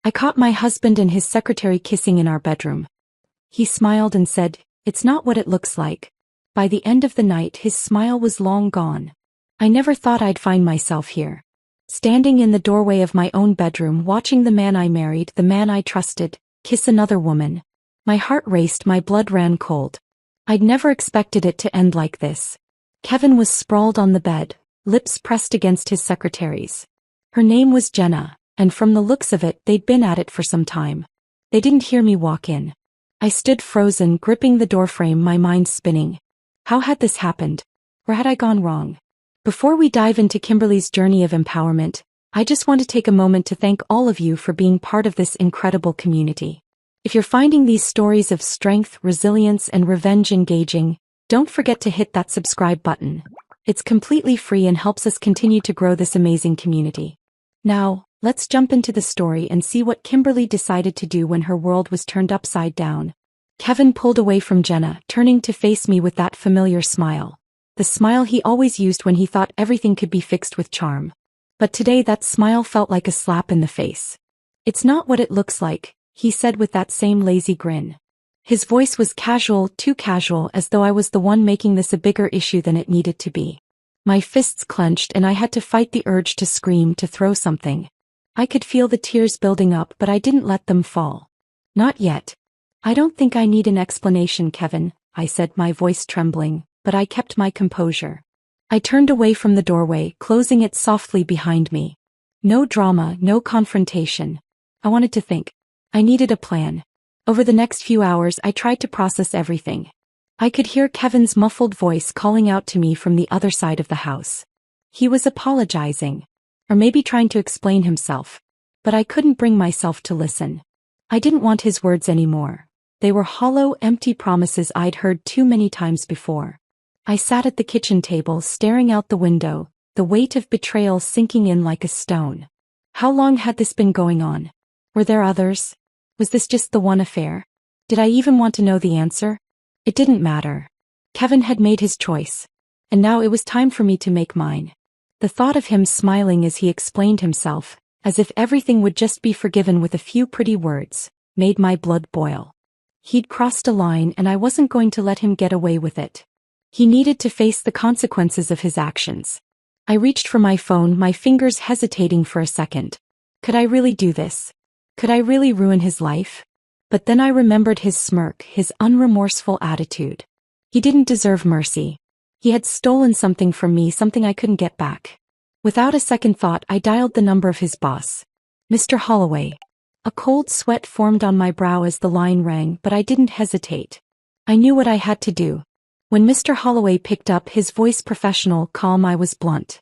I caught my husband and his secretary kissing in our bedroom. He smiled and said, "It's not what it looks like." By the end of the night his smile was long gone. I never thought I'd find myself here, standing in the doorway of my own bedroom watching the man I married, the man I trusted, kiss another woman. My heart raced, my blood ran cold. I'd never expected it to end like this. Kevin was sprawled on the bed, lips pressed against his secretary's. Her name was Jenna, and from the looks of it they'd been at it for some time. They didn't hear me walk in. I stood frozen, gripping the doorframe, my mind spinning. How had this happened? Or had I gone wrong? Before we dive into Kimberly's journey of empowerment, I just want to take a moment to thank all of you for being part of this incredible community. If you're finding these stories of strength, resilience, and revenge engaging, don't forget to hit that subscribe button. It's completely free and helps us continue to grow this amazing community. Now, let's jump into the story and see what Kimberly decided to do when her world was turned upside down. Kevin pulled away from Jenna, turning to face me with that familiar smile. The smile he always used when he thought everything could be fixed with charm. But today that smile felt like a slap in the face. "It's not what it looks like," he said with that same lazy grin. His voice was casual, too casual, as though I was the one making this a bigger issue than it needed to be. My fists clenched and I had to fight the urge to scream, to throw something. I could feel the tears building up, but I didn't let them fall. "Not yet. I don't think I need an explanation, Kevin," I said, my voice trembling, but I kept my composure. I turned away from the doorway, closing it softly behind me. No drama, no confrontation. I wanted to think. I needed a plan. Over the next few hours I tried to process everything. I could hear Kevin's muffled voice calling out to me from the other side of the house. He was apologizing. Or maybe trying to explain himself. But I couldn't bring myself to listen. I didn't want his words anymore. They were hollow, empty promises I'd heard too many times before. I sat at the kitchen table staring out the window, the weight of betrayal sinking in like a stone. How long had this been going on? Were there others? Was this just the one affair? Did I even want to know the answer? It didn't matter. Kevin had made his choice. And now it was time for me to make mine. The thought of him smiling as he explained himself, as if everything would just be forgiven with a few pretty words, made my blood boil. He'd crossed a line and I wasn't going to let him get away with it. He needed to face the consequences of his actions. I reached for my phone, my fingers hesitating for a second. Could I really do this? Could I really ruin his life? But then I remembered his smirk, his unremorseful attitude. He didn't deserve mercy. He had stolen something from me, something I couldn't get back. Without a second thought, I dialed the number of his boss. "Mr. Holloway." A cold sweat formed on my brow as the line rang, but I didn't hesitate. I knew what I had to do. When Mr. Holloway picked up, his voice professional, calm, I was blunt.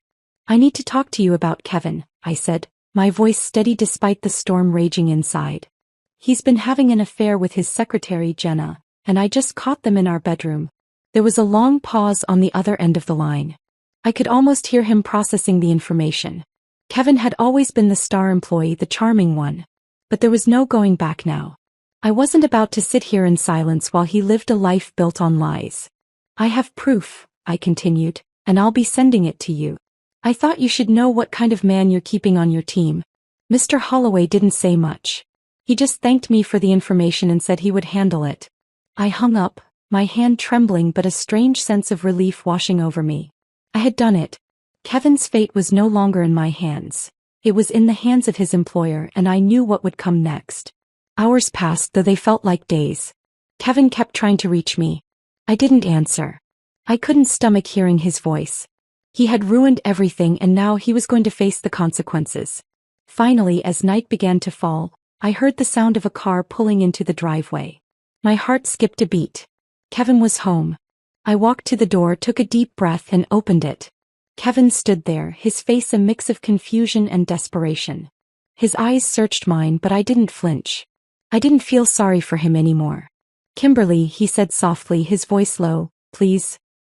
"I need to talk to you about Kevin," I said, my voice steady despite the storm raging inside. "He's been having an affair with his secretary Jenna, and I just caught them in our bedroom." There was a long pause on the other end of the line. I could almost hear him processing the information. Kevin had always been the star employee, the charming one. But there was no going back now. I wasn't about to sit here in silence while he lived a life built on lies. "I have proof," I continued, "and I'll be sending it to you. I thought you should know what kind of man you're keeping on your team." Mr. Holloway didn't say much. He just thanked me for the information and said he would handle it. I hung up, my hand trembling but a strange sense of relief washing over me. I had done it. Kevin's fate was no longer in my hands. It was in the hands of his employer, and I knew what would come next. Hours passed, though they felt like days. Kevin kept trying to reach me. I didn't answer. I couldn't stomach hearing his voice. He had ruined everything and now he was going to face the consequences. Finally, as night began to fall, I heard the sound of a car pulling into the driveway. My heart skipped a beat. Kevin was home. I walked to the door, took a deep breath and opened it. Kevin stood there, his face a mix of confusion and desperation. His eyes searched mine, but I didn't flinch. I didn't feel sorry for him anymore. "Kimberly," he said softly, his voice low, "please.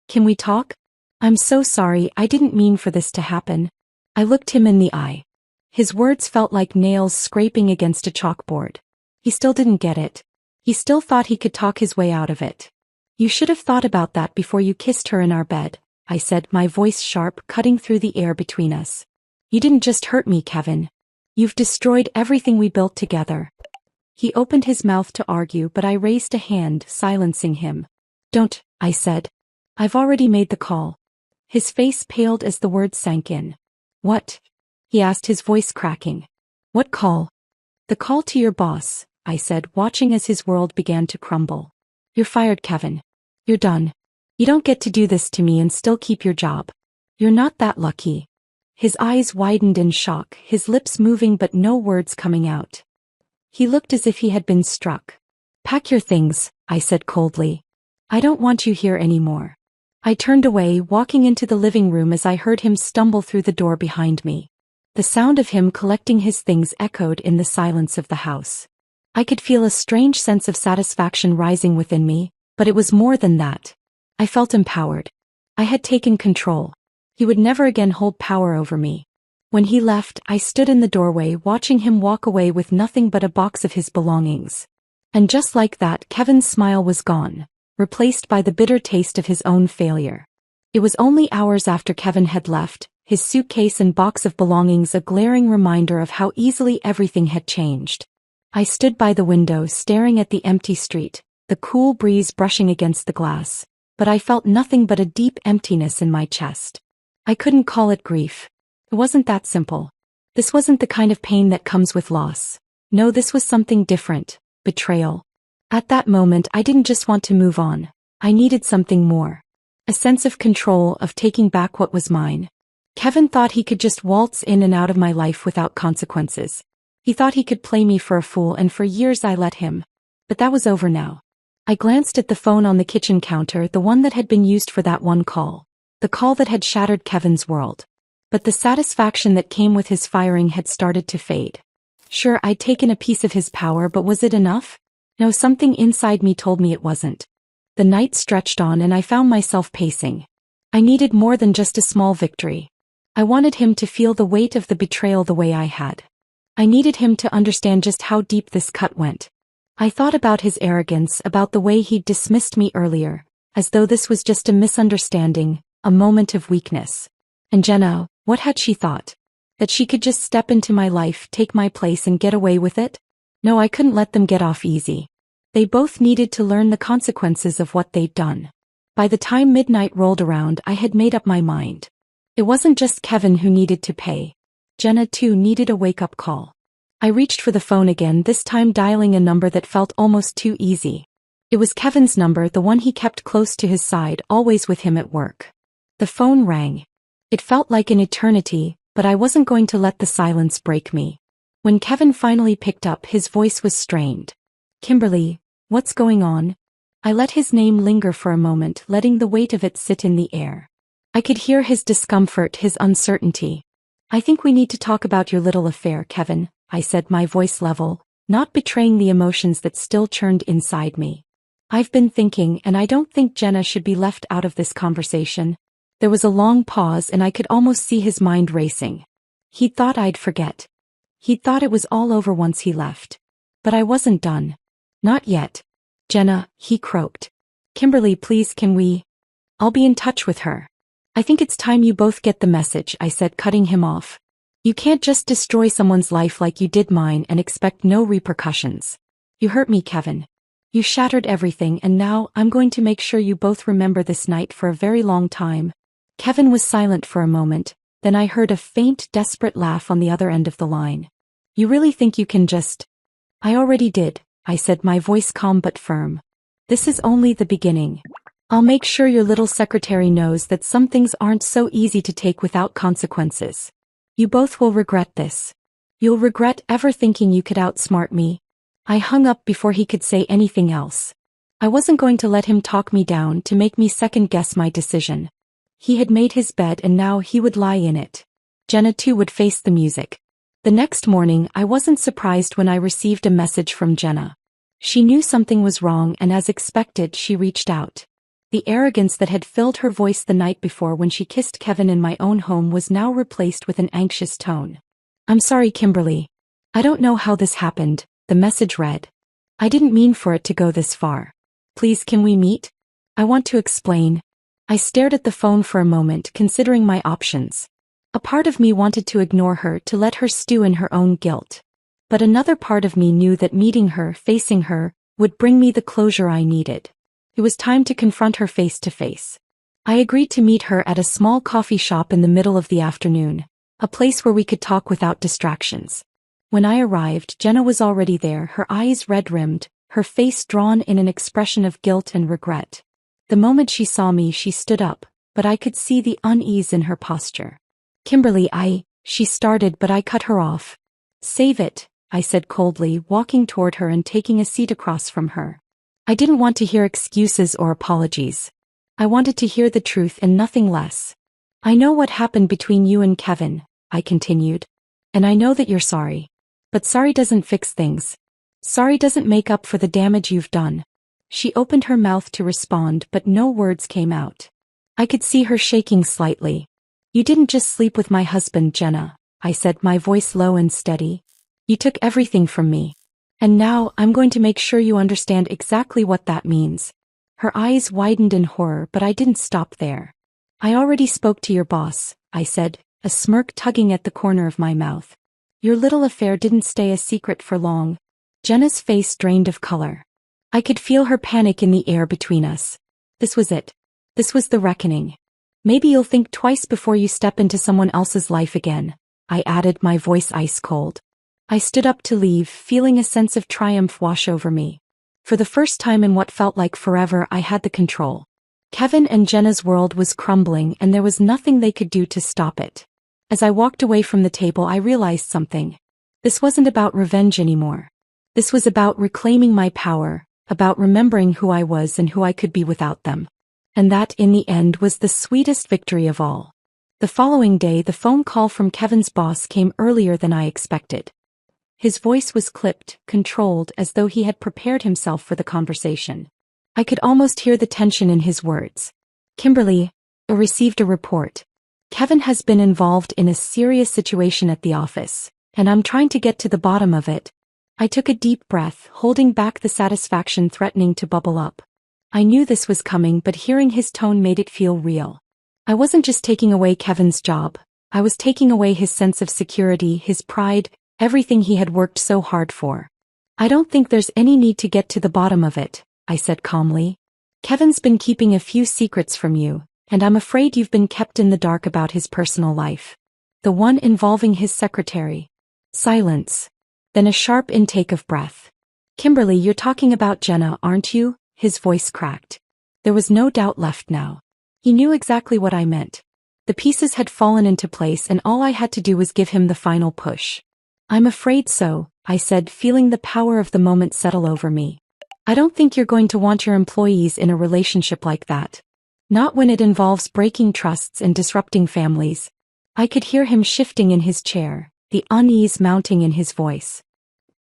Can we talk? I'm so sorry, I didn't mean for this to happen." I looked him in the eye. His words felt like nails scraping against a chalkboard. He still didn't get it. He still thought he could talk his way out of it. "You should have thought about that before you kissed her in our bed," I said, my voice sharp, cutting through the air between us. "You didn't just hurt me, Kevin. You've destroyed everything we built together. He opened his mouth to argue, but I raised a hand, silencing him. Don't, I said. I've already made the call. His face paled as the words sank in. What? He asked, his voice cracking. What call? The call to your boss, I said, watching as his world began to crumble. You're fired, Kevin. You're done. You don't get to do this to me and still keep your job. You're not that lucky. His eyes widened in shock, his lips moving but no words coming out. He looked as if he had been struck. Pack your things, I said coldly. I don't want you here anymore. I turned away, walking into the living room as I heard him stumble through the door behind me. The sound of him collecting his things echoed in the silence of the house. I could feel a strange sense of satisfaction rising within me, but it was more than that. I felt empowered. I had taken control. He would never again hold power over me. When he left, I stood in the doorway watching him walk away with nothing but a box of his belongings. And just like that, Kevin's smile was gone, replaced by the bitter taste of his own failure. It was only hours after Kevin had left, his suitcase and box of belongings a glaring reminder of how easily everything had changed. I stood by the window staring at the empty street, the cool breeze brushing against the glass, but I felt nothing but a deep emptiness in my chest. I couldn't call it grief. It wasn't that simple. This wasn't the kind of pain that comes with loss. No, this was something different. Betrayal. At that moment, I didn't just want to move on. I needed something more. A sense of control, of taking back what was mine. Kevin thought he could just waltz in and out of my life without consequences. He thought he could play me for a fool, and for years I let him. But that was over now. I glanced at the phone on the kitchen counter, the one that had been used for that one call. The call that had shattered Kevin's world. But the satisfaction that came with his firing had started to fade. Sure, I'd taken a piece of his power, but was it enough? No, something inside me told me it wasn't. The night stretched on and I found myself pacing. I needed more than just a small victory. I wanted him to feel the weight of the betrayal the way I had. I needed him to understand just how deep this cut went. I thought about his arrogance, about the way he'd dismissed me earlier, as though this was just a misunderstanding, a moment of weakness. And Jenna, what had she thought? That she could just step into my life, take my place and get away with it? No, I couldn't let them get off easy. They both needed to learn the consequences of what they'd done. By the time midnight rolled around, I had made up my mind. It wasn't just Kevin who needed to pay. Jenna too needed a wake-up call. I reached for the phone again, this time dialing a number that felt almost too easy. It was Kevin's number, the one he kept close to his side, always with him at work. The phone rang. It felt like an eternity, but I wasn't going to let the silence break me. When Kevin finally picked up, his voice was strained. Kimberly, what's going on? I let his name linger for a moment, letting the weight of it sit in the air. I could hear his discomfort, his uncertainty. I think we need to talk about your little affair, Kevin, I said, my voice level, not betraying the emotions that still churned inside me. I've been thinking, and I don't think Jenna should be left out of this conversation. There was a long pause and I could almost see his mind racing. He'd thought I'd forget. He'd thought it was all over once he left. But I wasn't done. Not yet. Jenna, he croaked. Kimberly, please, can we? I'll be in touch with her. I think it's time you both get the message, I said, cutting him off. You can't just destroy someone's life like you did mine and expect no repercussions. You hurt me, Kevin. You shattered everything, and now I'm going to make sure you both remember this night for a very long time. Kevin was silent for a moment, then I heard a faint, desperate laugh on the other end of the line. You really think you can just... I already did, I said, my voice calm but firm. This is only the beginning. I'll make sure your little secretary knows that some things aren't so easy to take without consequences. You both will regret this. You'll regret ever thinking you could outsmart me. I hung up before he could say anything else. I wasn't going to let him talk me down to make me second-guess my decision. He had made his bed and now he would lie in it. Jenna too would face the music. The next morning, I wasn't surprised when I received a message from Jenna. She knew something was wrong and as expected, she reached out. The arrogance that had filled her voice the night before when she kissed Kevin in my own home was now replaced with an anxious tone. I'm sorry, Kimberly. I don't know how this happened, the message read. I didn't mean for it to go this far. Please, can we meet? I want to explain. I stared at the phone for a moment, considering my options. A part of me wanted to ignore her, to let her stew in her own guilt. But another part of me knew that meeting her, facing her, would bring me the closure I needed. It was time to confront her face to face. I agreed to meet her at a small coffee shop in the middle of the afternoon, a place where we could talk without distractions. When I arrived, Jenna was already there, her eyes red-rimmed, her face drawn in an expression of guilt and regret. The moment she saw me, she stood up, but I could see the unease in her posture. "Kimberly, she started, but I cut her off. "Save it," I said coldly, walking toward her and taking a seat across from her. I didn't want to hear excuses or apologies. I wanted to hear the truth and nothing less. "I know what happened between you and Kevin," I continued. "And I know that you're sorry. But sorry doesn't fix things. Sorry doesn't make up for the damage you've done." She opened her mouth to respond, but no words came out. I could see her shaking slightly. "You didn't just sleep with my husband, Jenna," I said, my voice low and steady. "You took everything from me. And now, I'm going to make sure you understand exactly what that means." Her eyes widened in horror, but I didn't stop there. "I already spoke to your boss," I said, a smirk tugging at the corner of my mouth. "Your little affair didn't stay a secret for long." Jenna's face drained of color. I could feel her panic in the air between us. This was it. This was the reckoning. "Maybe you'll think twice before you step into someone else's life again," I added, my voice ice cold. I stood up to leave, feeling a sense of triumph wash over me. For the first time in what felt like forever, I had the control. Kevin and Jenna's world was crumbling, and there was nothing they could do to stop it. As I walked away from the table, I realized something. This wasn't about revenge anymore. This was about reclaiming my power, about remembering who I was and who I could be without them. And that, in the end, was the sweetest victory of all. The following day, the phone call from Kevin's boss came earlier than I expected. His voice was clipped, controlled, as though he had prepared himself for the conversation. I could almost hear the tension in his words. "Kimberly, I received a report. Kevin has been involved in a serious situation at the office, and I'm trying to get to the bottom of it." I took a deep breath, holding back the satisfaction threatening to bubble up. I knew this was coming, but hearing his tone made it feel real. I wasn't just taking away Kevin's job. I was taking away his sense of security, his pride, everything he had worked so hard for. "I don't think there's any need to get to the bottom of it," I said calmly. "Kevin's been keeping a few secrets from you, and I'm afraid you've been kept in the dark about his personal life. The one involving his secretary." Silence. Then a sharp intake of breath. "Kimberly, you're talking about Jenna, aren't you?" His voice cracked. There was no doubt left now. He knew exactly what I meant. The pieces had fallen into place, and all I had to do was give him the final push. "I'm afraid so," I said, feeling the power of the moment settle over me. "I don't think you're going to want your employees in a relationship like that. Not when it involves breaking trusts and disrupting families." I could hear him shifting in his chair, the unease mounting in his voice.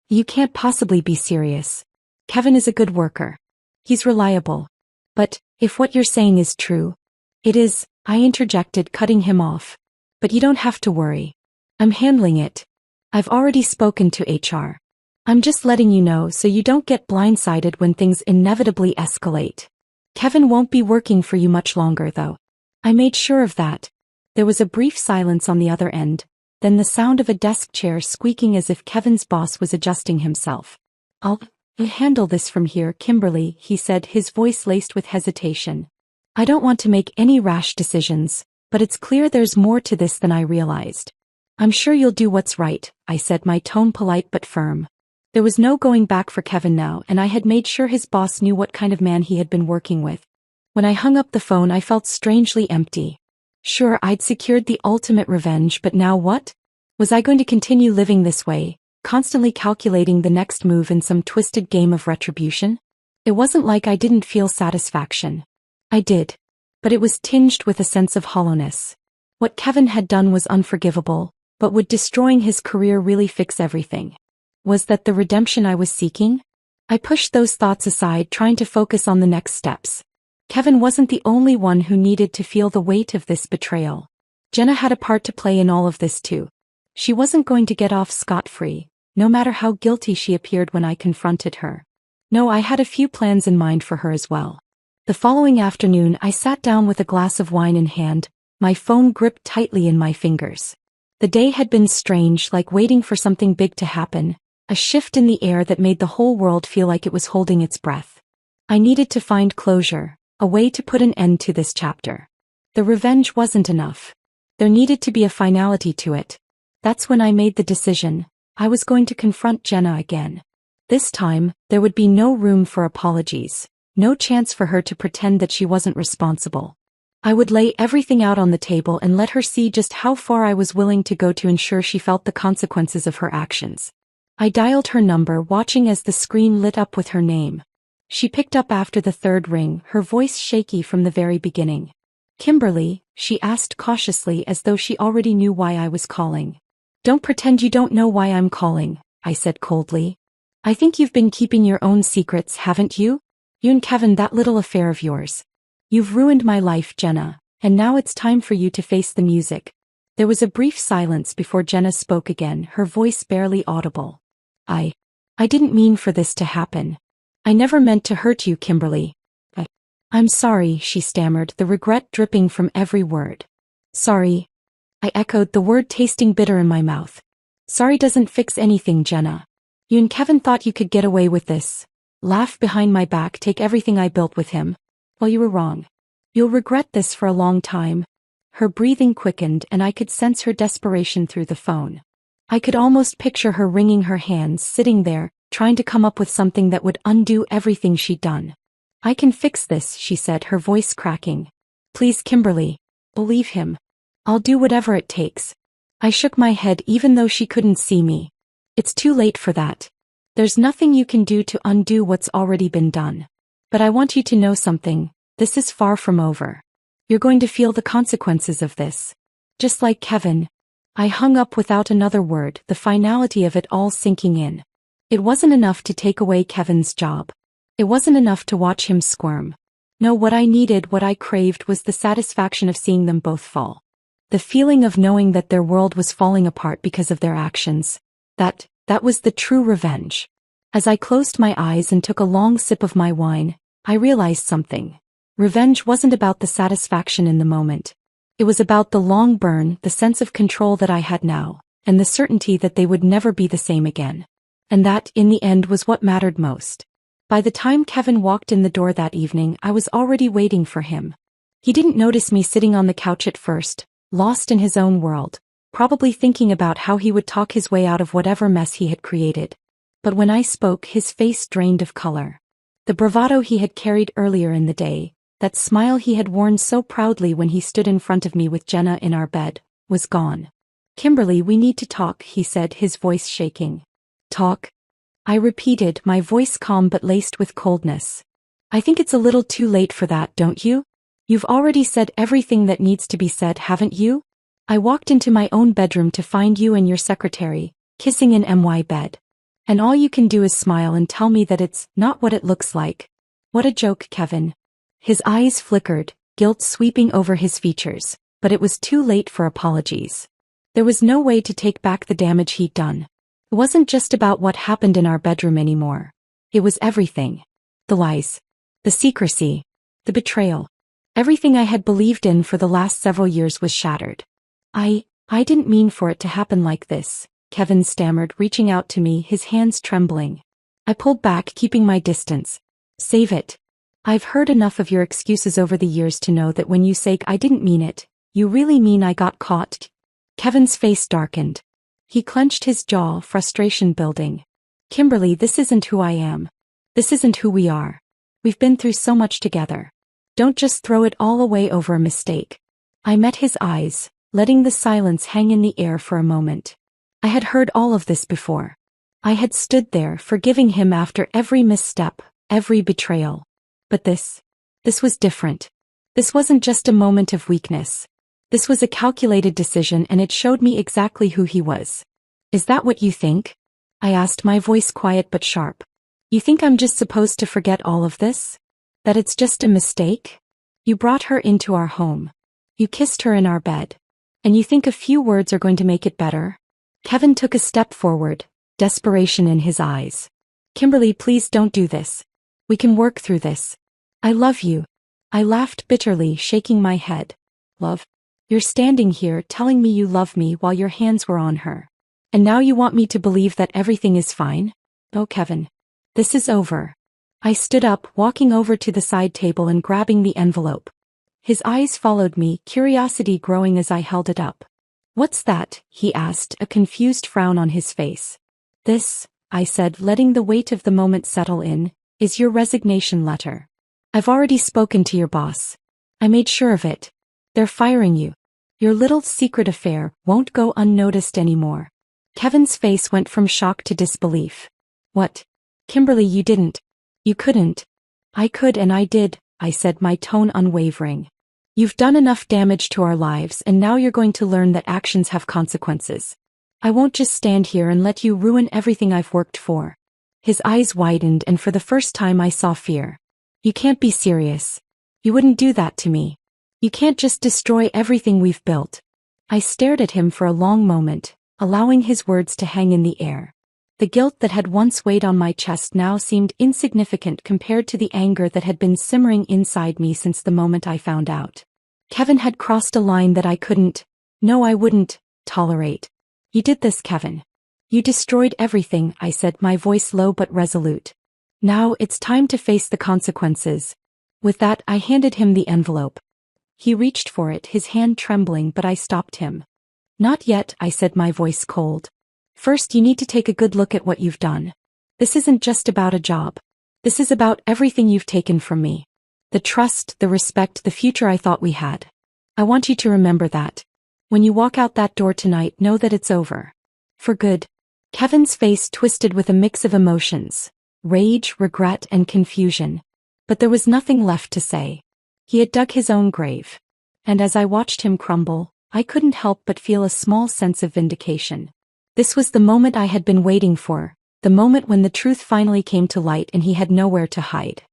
"You can't possibly be serious. Kevin is a good worker. He's reliable. But, if what you're saying is true—" "It is," I interjected, cutting him off. "But you don't have to worry. I'm handling it. I've already spoken to HR. I'm just letting you know so you don't get blindsided when things inevitably escalate. Kevin won't be working for you much longer, though." I made sure of that. There was a brief silence on the other end, then the sound of a desk chair squeaking as if Kevin's boss was adjusting himself. I'll handle this from here, Kimberly," he said, his voice laced with hesitation. "I don't want to make any rash decisions, but it's clear there's more to this than I realized." "I'm sure you'll do what's right," I said, my tone polite but firm. There was no going back for Kevin now, and I had made sure his boss knew what kind of man he had been working with. When I hung up the phone, I felt strangely empty. Sure, I'd secured the ultimate revenge, but now what? Was I going to continue living this way, constantly calculating the next move in some twisted game of retribution? It wasn't like I didn't feel satisfaction. I did. But it was tinged with a sense of hollowness. What Kevin had done was unforgivable, but would destroying his career really fix everything? Was that the redemption I was seeking? I pushed those thoughts aside, trying to focus on the next steps. Kevin wasn't the only one who needed to feel the weight of this betrayal. Jenna had a part to play in all of this too. She wasn't going to get off scot-free, no matter how guilty she appeared when I confronted her. No, I had a few plans in mind for her as well. The following afternoon, I sat down with a glass of wine in hand, my phone gripped tightly in my fingers. The day had been strange, like waiting for something big to happen, a shift in the air that made the whole world feel like it was holding its breath. I needed to find closure, a way to put an end to this chapter. The revenge wasn't enough. There needed to be a finality to it. That's when I made the decision. I was going to confront Jenna again. This time, there would be no room for apologies, no chance for her to pretend that she wasn't responsible. I would lay everything out on the table and let her see just how far I was willing to go to ensure she felt the consequences of her actions. I dialed her number, watching as the screen lit up with her name. She picked up after the third ring, her voice shaky from the very beginning. "Kimberly," she asked cautiously as though she already knew why I was calling. "Don't pretend you don't know why I'm calling," I said coldly. "I think you've been keeping your own secrets, haven't you? You and Kevin, that little affair of yours. You've ruined my life, Jenna, and now it's time for you to face the music." There was a brief silence before Jenna spoke again, her voice barely audible. I didn't mean for this to happen. I never meant to hurt you, Kimberly. I'm sorry," she stammered, the regret dripping from every word. "Sorry," I echoed, the word tasting bitter in my mouth. "Sorry doesn't fix anything, Jenna. You and Kevin thought you could get away with this. Laugh behind my back, take everything I built with him. Well, you were wrong. You'll regret this for a long time." Her breathing quickened and I could sense her desperation through the phone. I could almost picture her wringing her hands, sitting there, trying to come up with something that would undo everything she'd done. "I can fix this," she said, her voice cracking. "Please, Kimberly. Believe him. I'll do whatever it takes." I shook my head even though she couldn't see me. "It's too late for that. There's nothing you can do to undo what's already been done. But I want you to know something. This is far from over. You're going to feel the consequences of this. Just like Kevin." I hung up without another word, the finality of it all sinking in. It wasn't enough to take away Kevin's job. It wasn't enough to watch him squirm. No, what I needed, what I craved, was the satisfaction of seeing them both fall. The feeling of knowing that their world was falling apart because of their actions. That was the true revenge. As I closed my eyes and took a long sip of my wine, I realized something. Revenge wasn't about the satisfaction in the moment. It was about the long burn, the sense of control that I had now, and the certainty that they would never be the same again. And that, in the end, was what mattered most. By the time Kevin walked in the door that evening, I was already waiting for him. He didn't notice me sitting on the couch at first, lost in his own world, probably thinking about how he would talk his way out of whatever mess he had created. But when I spoke, his face drained of color. The bravado he had carried earlier in the day, that smile he had worn so proudly when he stood in front of me with Jenna in our bed, was gone. "Kimberly, we need to talk," he said, his voice shaking. "Talk?" I repeated, my voice calm but laced with coldness. "I think it's a little too late for that, don't you? You've already said everything that needs to be said, haven't you? I walked into my own bedroom to find you and your secretary, kissing in my bed. And all you can do is smile and tell me that it's not what it looks like. What a joke, Kevin." His eyes flickered, guilt sweeping over his features, but it was too late for apologies. There was no way to take back the damage he'd done. It wasn't just about what happened in our bedroom anymore. It was everything. The lies. The secrecy. The betrayal. Everything I had believed in for the last several years was shattered. I didn't mean for it to happen like this," Kevin stammered, reaching out to me, his hands trembling. I pulled back, keeping my distance. "Save it. I've heard enough of your excuses over the years to know that when you say I didn't mean it, you really mean I got caught." Kevin's face darkened. He clenched his jaw, frustration building. "Kimberly, this isn't who I am. This isn't who we are. We've been through so much together. Don't just throw it all away over a mistake." I met his eyes, letting the silence hang in the air for a moment. I had heard all of this before. I had stood there, forgiving him after every misstep, every betrayal. But this was different. This wasn't just a moment of weakness. This was a calculated decision, and it showed me exactly who he was. "Is that what you think?" I asked, my voice quiet but sharp. "You think I'm just supposed to forget all of this? That it's just a mistake? You brought her into our home. You kissed her in our bed. And you think a few words are going to make it better?" Kevin took a step forward, desperation in his eyes. "Kimberly, please don't do this. We can work through this. I love you." I laughed bitterly, shaking my head. "Love? You're standing here telling me you love me while your hands were on her. And now you want me to believe that everything is fine? Oh, Kevin. This is over. I stood up, walking over to the side table and grabbing the envelope. His eyes followed me, curiosity growing as I held it up. What's that? He asked, a confused frown on his face. This, I said, letting the weight of the moment settle in, is your resignation letter. I've already spoken to your boss. I made sure of it. They're firing you. Your little secret affair won't go unnoticed anymore. Kevin's face went from shock to disbelief. What? Kimberly, you didn't. You couldn't. I could and I did, I said, my tone unwavering. You've done enough damage to our lives and now you're going to learn that actions have consequences. I won't just stand here and let you ruin everything I've worked for. His eyes widened and for the first time I saw fear. You can't be serious. You wouldn't do that to me. You can't just destroy everything we've built. I stared at him for a long moment, allowing his words to hang in the air. The guilt that had once weighed on my chest now seemed insignificant compared to the anger that had been simmering inside me since the moment I found out. Kevin had crossed a line that I couldn't, no I wouldn't, tolerate. You did this, Kevin. You destroyed everything, I said, my voice low but resolute. Now it's time to face the consequences. With that, I handed him the envelope. He reached for it, his hand trembling, but I stopped him. Not yet, I said, my voice cold. First, you need to take a good look at what you've done. This isn't just about a job. This is about everything you've taken from me. The trust, the respect, the future I thought we had. I want you to remember that. When you walk out that door tonight, know that it's over. For good. Kevin's face twisted with a mix of emotions. Rage, regret, and confusion. But there was nothing left to say. He had dug his own grave. And as I watched him crumble, I couldn't help but feel a small sense of vindication. This was the moment I had been waiting for, the moment when the truth finally came to light and he had nowhere to hide.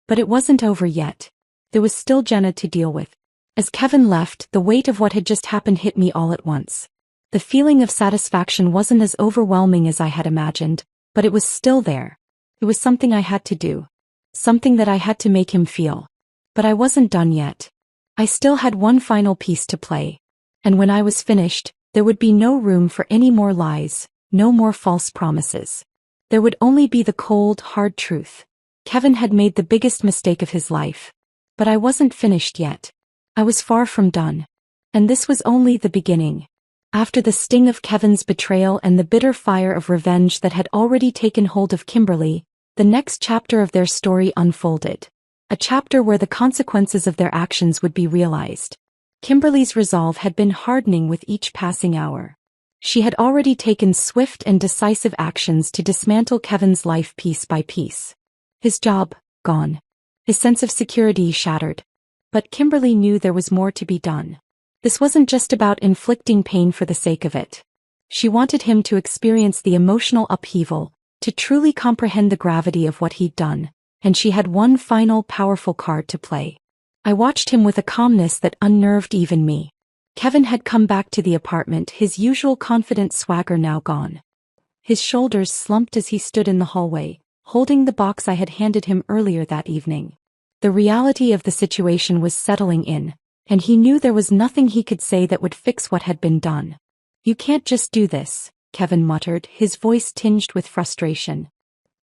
But it wasn't over yet. There was still Jenna to deal with. As Kevin left, the weight of what had just happened hit me all at once. The feeling of satisfaction wasn't as overwhelming as I had imagined, but it was still there. It was something I had to do. Something that I had to make him feel. But I wasn't done yet. I still had one final piece to play. And when I was finished, there would be no room for any more lies, no more false promises. There would only be the cold, hard truth. Kevin had made the biggest mistake of his life. But I wasn't finished yet. I was far from done. And this was only the beginning. After the sting of Kevin's betrayal and the bitter fire of revenge that had already taken hold of Kimberly, the next chapter of their story unfolded. A chapter where the consequences of their actions would be realized. Kimberly's resolve had been hardening with each passing hour. She had already taken swift and decisive actions to dismantle Kevin's life piece by piece. His job, gone. His sense of security shattered. But Kimberly knew there was more to be done. This wasn't just about inflicting pain for the sake of it. She wanted him to experience the emotional upheaval, to truly comprehend the gravity of what he'd done, and she had one final powerful card to play. I watched him with a calmness that unnerved even me. Kevin had come back to the apartment, his usual confident swagger now gone. His shoulders slumped as he stood in the hallway, holding the box I had handed him earlier that evening. The reality of the situation was settling in, and he knew there was nothing he could say that would fix what had been done. You can't just do this, Kevin muttered, his voice tinged with frustration.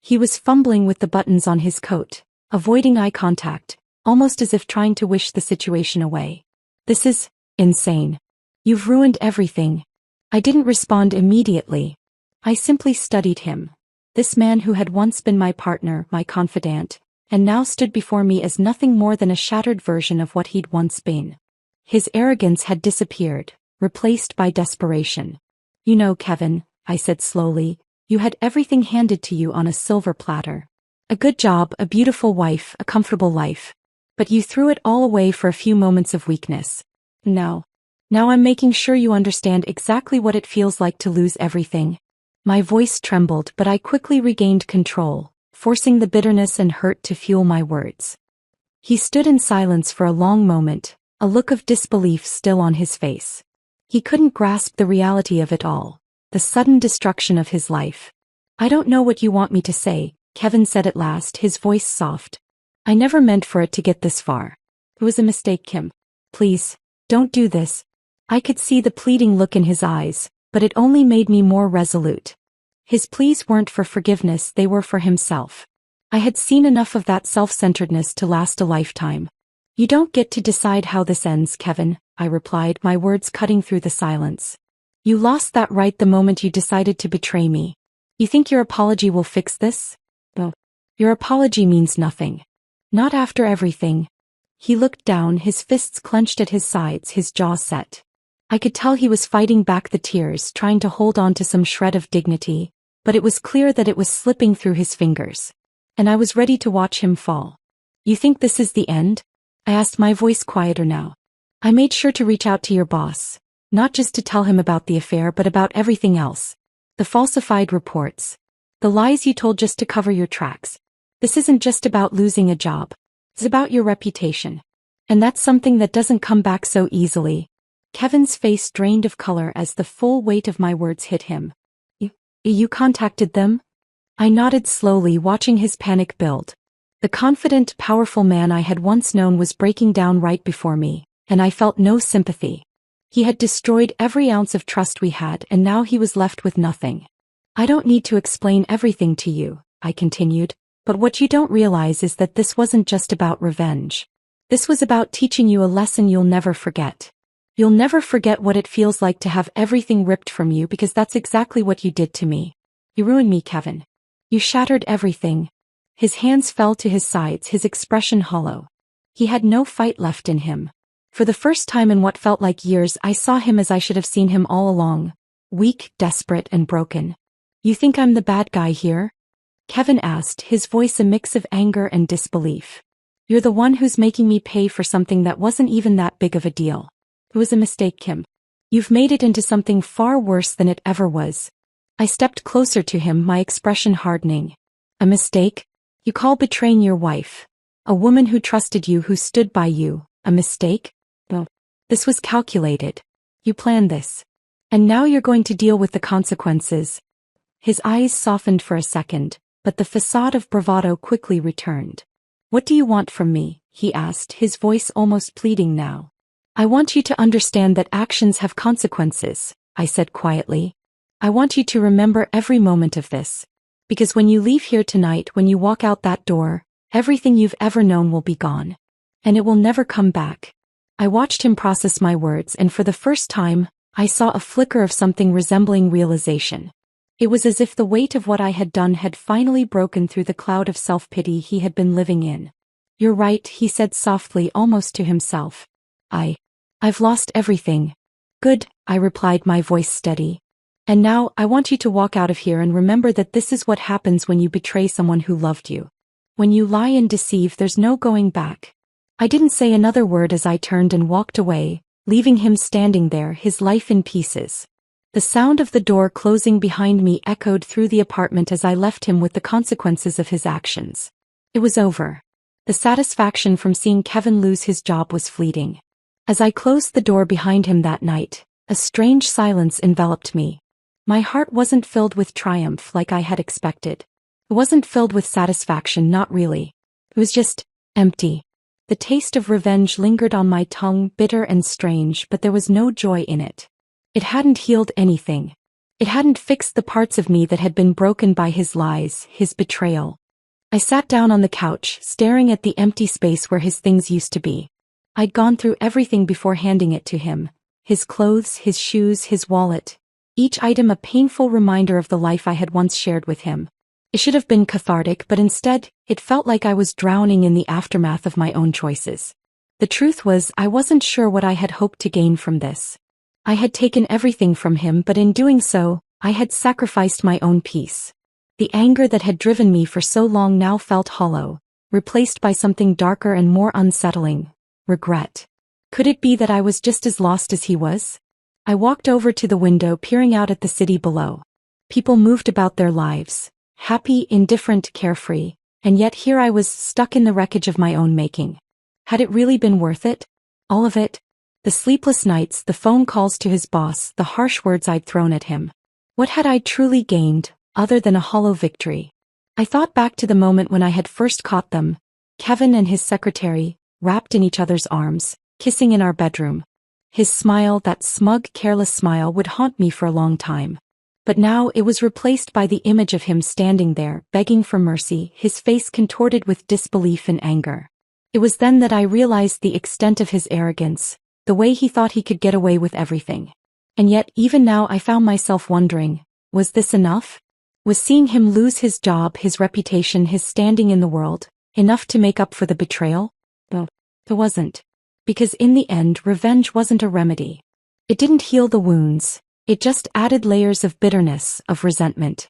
He was fumbling with the buttons on his coat, avoiding eye contact, almost as if trying to wish the situation away. This is insane. You've ruined everything. I didn't respond immediately. I simply studied him. This man who had once been my partner, my confidant, and now stood before me as nothing more than a shattered version of what he'd once been. His arrogance had disappeared, replaced by desperation. You know, Kevin, I said slowly, you had everything handed to you on a silver platter. A good job, a beautiful wife, a comfortable life. But you threw it all away for a few moments of weakness. Now I'm making sure you understand exactly what it feels like to lose everything. My voice trembled, but I quickly regained control, forcing the bitterness and hurt to fuel my words. He stood in silence for a long moment, a look of disbelief still on his face. He couldn't grasp the reality of it all, the sudden destruction of his life. I don't know what you want me to say, Kevin said at last, his voice soft. I never meant for it to get this far. It was a mistake, Kim. Please, don't do this. I could see the pleading look in his eyes, but it only made me more resolute. His pleas weren't for forgiveness, they were for himself. I had seen enough of that self-centeredness to last a lifetime. You don't get to decide how this ends, Kevin, I replied, my words cutting through the silence. You lost that right the moment you decided to betray me. You think your apology will fix this? Well, your apology means nothing. Not after everything. He looked down, his fists clenched at his sides, his jaw set. I could tell he was fighting back the tears, trying to hold on to some shred of dignity, but it was clear that it was slipping through his fingers. And I was ready to watch him fall. You think this is the end? I asked, my voice quieter now. I made sure to reach out to your boss, not just to tell him about the affair but about everything else. The falsified reports. The lies you told just to cover your tracks. This isn't just about losing a job. It's about your reputation. And that's something that doesn't come back so easily. Kevin's face drained of color as the full weight of my words hit him. You contacted them? I nodded slowly, watching his panic build. The confident, powerful man I had once known was breaking down right before me, and I felt no sympathy. He had destroyed every ounce of trust we had, and now he was left with nothing. I don't need to explain everything to you, I continued, but what you don't realize is that this wasn't just about revenge. This was about teaching you a lesson you'll never forget. You'll never forget what it feels like to have everything ripped from you, because that's exactly what you did to me. You ruined me, Kevin. You shattered everything. His hands fell to his sides, his expression hollow. He had no fight left in him. For the first time in what felt like years, I saw him as I should have seen him all along. Weak, desperate, and broken. You think I'm the bad guy here? Kevin asked, his voice a mix of anger and disbelief. You're the one who's making me pay for something that wasn't even that big of a deal. It was a mistake, Kim. You've made it into something far worse than it ever was. I stepped closer to him, my expression hardening. A mistake? You call betraying your wife, a woman who trusted you, who stood by you, a mistake? Well, this was calculated. You planned this. And now you're going to deal with the consequences. His eyes softened for a second, but the facade of bravado quickly returned. What do you want from me? He asked, his voice almost pleading now. I want you to understand that actions have consequences, I said quietly. I want you to remember every moment of this. Because when you leave here tonight, when you walk out that door, everything you've ever known will be gone. And it will never come back. I watched him process my words, and for the first time, I saw a flicker of something resembling realization. It was as if the weight of what I had done had finally broken through the cloud of self-pity he had been living in. You're right, he said softly, almost to himself. I've lost everything. Good, I replied, my voice steady. And now, I want you to walk out of here and remember that this is what happens when you betray someone who loved you. When you lie and deceive, there's no going back. I didn't say another word as I turned and walked away, leaving him standing there, his life in pieces. The sound of the door closing behind me echoed through the apartment as I left him with the consequences of his actions. It was over. The satisfaction from seeing Kevin lose his job was fleeting. As I closed the door behind him that night, a strange silence enveloped me. My heart wasn't filled with triumph like I had expected. It wasn't filled with satisfaction, not really. It was just empty. The taste of revenge lingered on my tongue, bitter and strange, but there was no joy in it. It hadn't healed anything. It hadn't fixed the parts of me that had been broken by his lies, his betrayal. I sat down on the couch, staring at the empty space where his things used to be. I'd gone through everything before handing it to him. His clothes, his shoes, his wallet. Each item a painful reminder of the life I had once shared with him. It should have been cathartic, but instead, it felt like I was drowning in the aftermath of my own choices. The truth was, I wasn't sure what I had hoped to gain from this. I had taken everything from him, but in doing so, I had sacrificed my own peace. The anger that had driven me for so long now felt hollow, replaced by something darker and more unsettling. Regret. Could it be that I was just as lost as he was? I walked over to the window, peering out at the city below. People moved about their lives, happy, indifferent, carefree, and yet here I was stuck in the wreckage of my own making. Had it really been worth it? All of it? The sleepless nights, the phone calls to his boss, the harsh words I'd thrown at him. What had I truly gained, other than a hollow victory? I thought back to the moment when I had first caught them, Kevin and his secretary, wrapped in each other's arms, kissing in our bedroom. His smile, that smug, careless smile, would haunt me for a long time. But now it was replaced by the image of him standing there, begging for mercy, his face contorted with disbelief and anger. It was then that I realized the extent of his arrogance, the way he thought he could get away with everything. And yet, even now I found myself wondering, was this enough? Was seeing him lose his job, his reputation, his standing in the world, enough to make up for the betrayal? No, it wasn't. Because in the end, revenge wasn't a remedy. It didn't heal the wounds. It just added layers of bitterness, of resentment.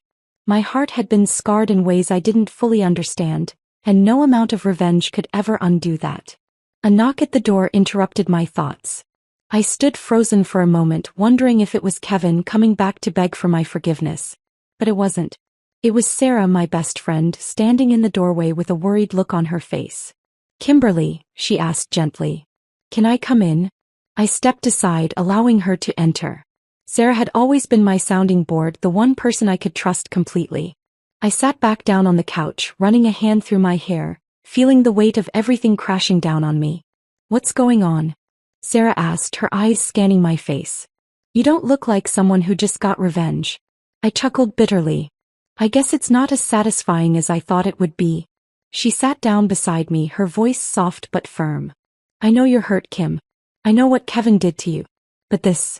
My heart had been scarred in ways I didn't fully understand, and no amount of revenge could ever undo that. A knock at the door interrupted my thoughts. I stood frozen for a moment, wondering if it was Kevin coming back to beg for my forgiveness. But it wasn't. It was Sarah, my best friend, standing in the doorway with a worried look on her face. "Kimberly," she asked gently. "Can I come in?" I stepped aside, allowing her to enter. Sarah had always been my sounding board, the one person I could trust completely. I sat back down on the couch, running a hand through my hair, feeling the weight of everything crashing down on me. "What's going on?" Sarah asked, her eyes scanning my face. "You don't look like someone who just got revenge." I chuckled bitterly. "I guess it's not as satisfying as I thought it would be." She sat down beside me, her voice soft but firm. "I know you're hurt, Kim. I know what Kevin did to you. But this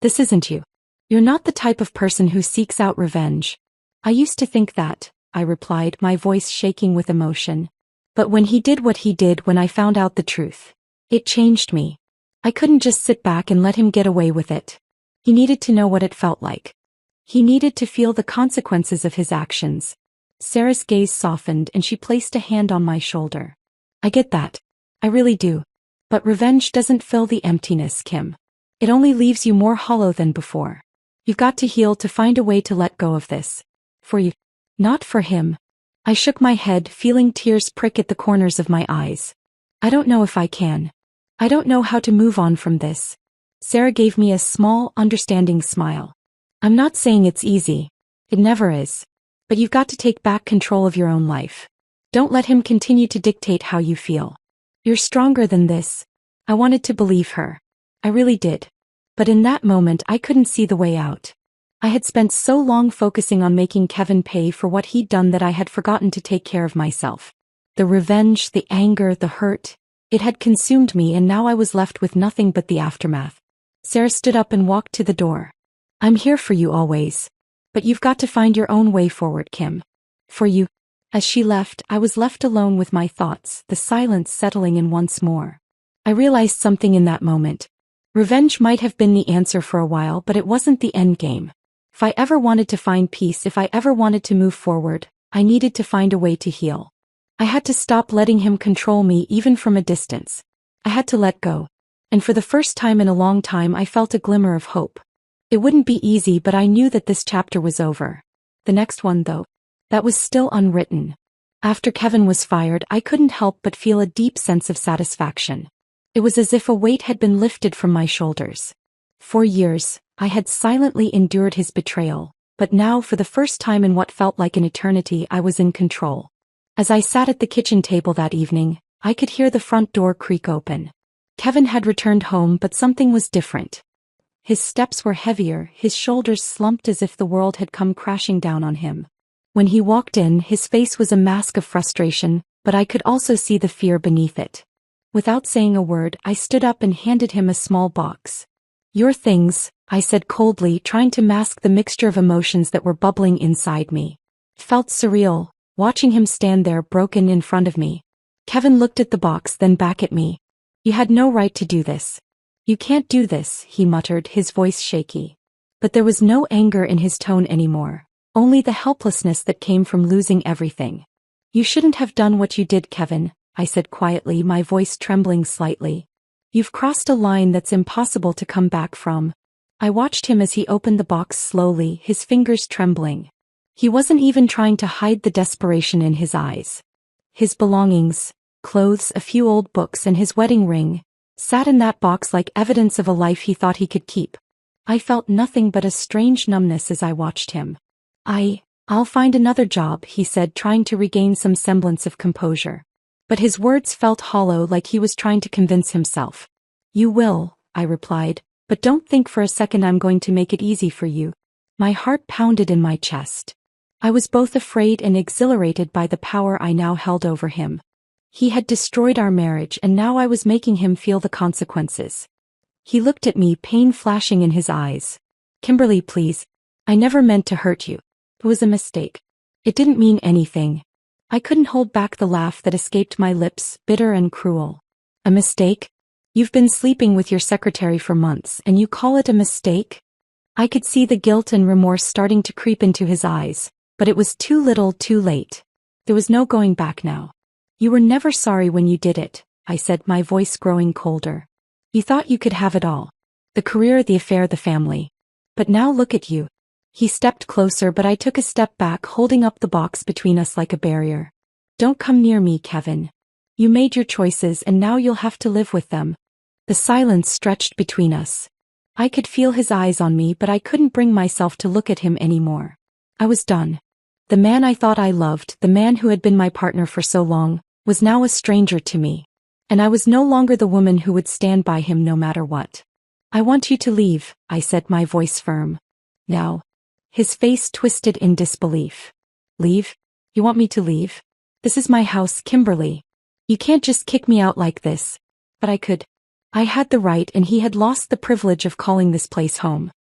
isn't you. You're not the type of person who seeks out revenge." "I used to think that," I replied, my voice shaking with emotion. "But when he did what he did, when I found out the truth, it changed me. I couldn't just sit back and let him get away with it. He needed to know what it felt like. He needed to feel the consequences of his actions." Sarah's gaze softened and she placed a hand on my shoulder. "I get that. I really do. But revenge doesn't fill the emptiness, Kim. It only leaves you more hollow than before. You've got to heal, to find a way to let go of this. For you. Not for him." I shook my head, feeling tears prick at the corners of my eyes. "I don't know if I can. I don't know how to move on from this." Sarah gave me a small, understanding smile. "I'm not saying it's easy. It never is. But you've got to take back control of your own life. Don't let him continue to dictate how you feel. You're stronger than this." I wanted to believe her. I really did. But in that moment I couldn't see the way out. I had spent so long focusing on making Kevin pay for what he'd done that I had forgotten to take care of myself. The revenge, the anger, the hurt, it had consumed me, and now I was left with nothing but the aftermath. Sarah stood up and walked to the door. "I'm here for you always. But you've got to find your own way forward, Kim. For you." As she left, I was left alone with my thoughts, the silence settling in once more. I realized something in that moment. Revenge might have been the answer for a while, but it wasn't the end game. If I ever wanted to find peace, if I ever wanted to move forward, I needed to find a way to heal. I had to stop letting him control me, even from a distance. I had to let go. And for the first time in a long time I felt a glimmer of hope. It wouldn't be easy, but I knew that this chapter was over. The next one, though, that was still unwritten. After Kevin was fired, I couldn't help but feel a deep sense of satisfaction. It was as if a weight had been lifted from my shoulders. For years, I had silently endured his betrayal, but now, for the first time in what felt like an eternity, I was in control. As I sat at the kitchen table that evening, I could hear the front door creak open. Kevin had returned home, but something was different. His steps were heavier, his shoulders slumped as if the world had come crashing down on him. When he walked in, his face was a mask of frustration, but I could also see the fear beneath it. Without saying a word, I stood up and handed him a small box. "Your things," I said coldly, trying to mask the mixture of emotions that were bubbling inside me. It felt surreal, watching him stand there broken in front of me. Kevin looked at the box, then back at me. "You had no right to do this. You can't do this," he muttered, his voice shaky. But there was no anger in his tone anymore, only the helplessness that came from losing everything. "You shouldn't have done what you did, Kevin," I said quietly, my voice trembling slightly. "You've crossed a line that's impossible to come back from." I watched him as he opened the box slowly, his fingers trembling. He wasn't even trying to hide the desperation in his eyes. His belongings, clothes, a few old books, and his wedding ring, sat in that box like evidence of a life he thought he could keep. I felt nothing but a strange numbness as I watched him. I'll find another job," he said, trying to regain some semblance of composure. But his words felt hollow, like he was trying to convince himself. "You will," I replied, but don't think for a second I'm going to make it easy for you. My heart pounded in my chest. I was both afraid and exhilarated by the power I now held over him. He had destroyed our marriage and now I was making him feel the consequences. He looked at me, pain flashing in his eyes. Kimberly, please. I never meant to hurt you. It was a mistake. It didn't mean anything. I couldn't hold back the laugh that escaped my lips, bitter and cruel. A mistake? You've been sleeping with your secretary for months and you call it a mistake? I could see the guilt and remorse starting to creep into his eyes, but it was too little too late. There was no going back now. You were never sorry when you did it, I said, my voice growing colder. You thought you could have it all. The career, the affair, the family. But now look at you. He stepped closer but I took a step back, holding up the box between us like a barrier. Don't come near me, Kevin. You made your choices and now you'll have to live with them. The silence stretched between us. I could feel his eyes on me but I couldn't bring myself to look at him anymore. I was done. The man I thought I loved, the man who had been my partner for so long, was now a stranger to me. And I was no longer the woman who would stand by him no matter what. I want you to leave, I said, my voice firm. Now. His face twisted in disbelief. Leave? You want me to leave? This is my house, Kimberly. You can't just kick me out like this. But I could. I had the right and he had lost the privilege of calling this place home.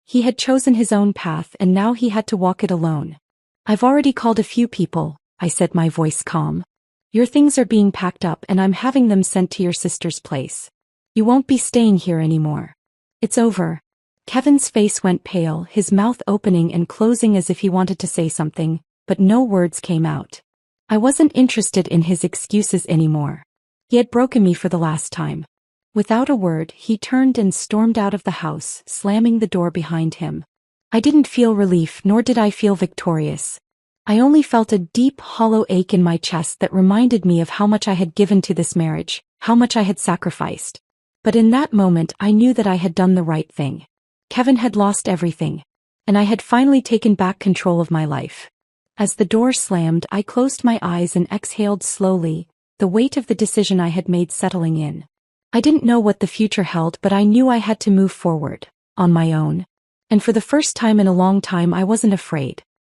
He had chosen his own path and now he had to walk it alone. I've already called a few people, I said, my voice calm. Your things are being packed up and I'm having them sent to your sister's place. You won't be staying here anymore. It's over. Kevin's face went pale, his mouth opening and closing as if he wanted to say something, but no words came out. I wasn't interested in his excuses anymore. He had broken me for the last time. Without a word, he turned and stormed out of the house, slamming the door behind him. I didn't feel relief, nor did I feel victorious. I only felt a deep, hollow ache in my chest that reminded me of how much I had given to this marriage, how much I had sacrificed. But in that moment I knew that I had done the right thing. Kevin had lost everything. And I had finally taken back control of my life. As the door slammed, I closed my eyes and exhaled slowly, the weight of the decision I had made settling in. I didn't know what the future held, but I knew I had to move forward, on my own. And for the first time in a long time I wasn't afraid.